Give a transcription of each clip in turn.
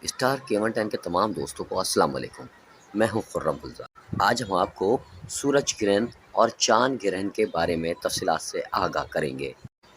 Star کیون ten کے تمام دوستوں کو السلام علیکم۔ میں ہوں خرم گلزار۔ آج ہم آپ کو سورج گرہن اور چاند گرہن کے بارے میں تفصیلات سے آگاہ کریں گے۔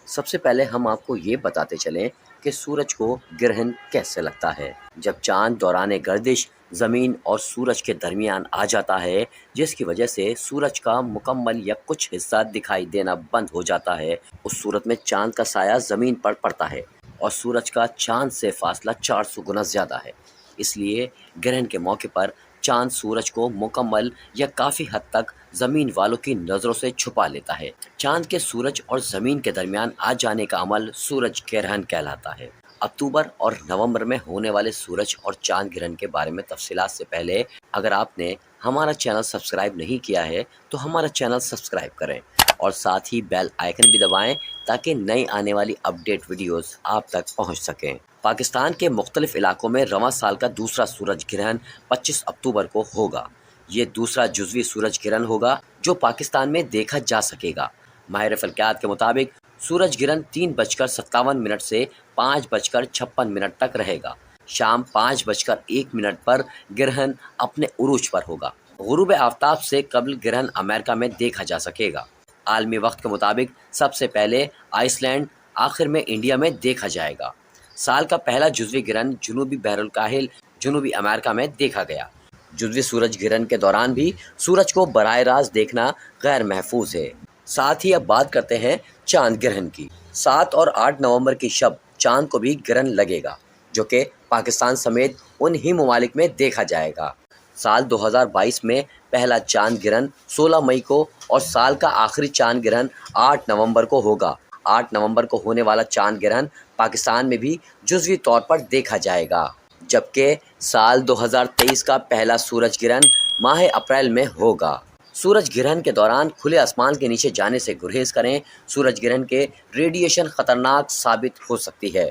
سب سے پہلے ہم آپ کو یہ بتاتے چلیں کہ سورج کو گرہن کیسے لگتا ہے۔ جب چاند دوران گردش زمین اور سورج کے درمیان آ جاتا ہے، جس کی وجہ سے سورج کا مکمل یا کچھ حصہ دکھائی دینا بند ہو جاتا ہے، اس صورت میں چاند کا سایہ زمین پر پڑتا ہے اور سورج کا چاند سے فاصلہ 400 گنا زیادہ ہے۔ اس لیے گرہن کے موقع پر چاند سورج کو مکمل یا کافی حد تک زمین والوں کی نظروں سے چھپا لیتا ہے۔ چاند کے سورج اور زمین کے درمیان آ جانے کا عمل سورج گرہن کہلاتا ہے۔ اکتوبر اور نومبر میں ہونے والے سورج اور چاند گرہن کے بارے میں تفصیلات سے پہلے اگر آپ نے ہمارا چینل سبسکرائب نہیں کیا ہے تو ہمارا چینل سبسکرائب کریں اور ساتھ ہی بیل آئیکن بھی دبائیں تاکہ نئی آنے والی اپڈیٹ ویڈیوز آپ تک پہنچ سکیں۔ پاکستان کے مختلف علاقوں میں رواں سال کا دوسرا سورج گرہن 25 اکتوبر کو ہوگا۔ یہ دوسرا جزوی سورج گرہن ہوگا جو پاکستان میں دیکھا جا سکے گا۔ ماہر فلکیات کے مطابق سورج گرہن 3:57 سے 5:56 تک رہے گا۔ شام 5:01 پر گرہن اپنے عروج پر ہوگا۔ غروب آفتاب سے قبل گرہن امریکہ میں دیکھا جا سکے گا۔ عالمی وقت کے مطابق سب سے پہلے آئس لینڈ، آخر میں انڈیا میں دیکھا جائے گا۔ سال کا پہلا جزوی گرہن جنوبی بحر الکاہل جنوبی امریکہ میں دیکھا گیا۔ جزوی سورج گرہن کے دوران بھی سورج کو براہ راست دیکھنا غیر محفوظ ہے۔ ساتھ ہی اب بات کرتے ہیں چاند گرہن کی۔ 7 اور 8 نومبر کی شب چاند کو بھی گرہن لگے گا جو کہ پاکستان سمیت انہی ممالک میں دیکھا جائے گا۔ سال 2022 میں پہلا چاند گرہن 16 مئی کو اور سال کا آخری چاند گرہن 8 نومبر کو ہوگا۔ 8 نومبر کو ہونے والا چاند گرہن پاکستان میں بھی جزوی طور پر دیکھا جائے گا، جبکہ سال 2023 کا پہلا سورج گرہن ماہ اپریل میں ہوگا۔ سورج گرہن کے دوران کھلے آسمان کے نیچے جانے سے گریز کریں۔ سورج گرہن کے ریڈیشن خطرناک ثابت ہو سکتی ہے۔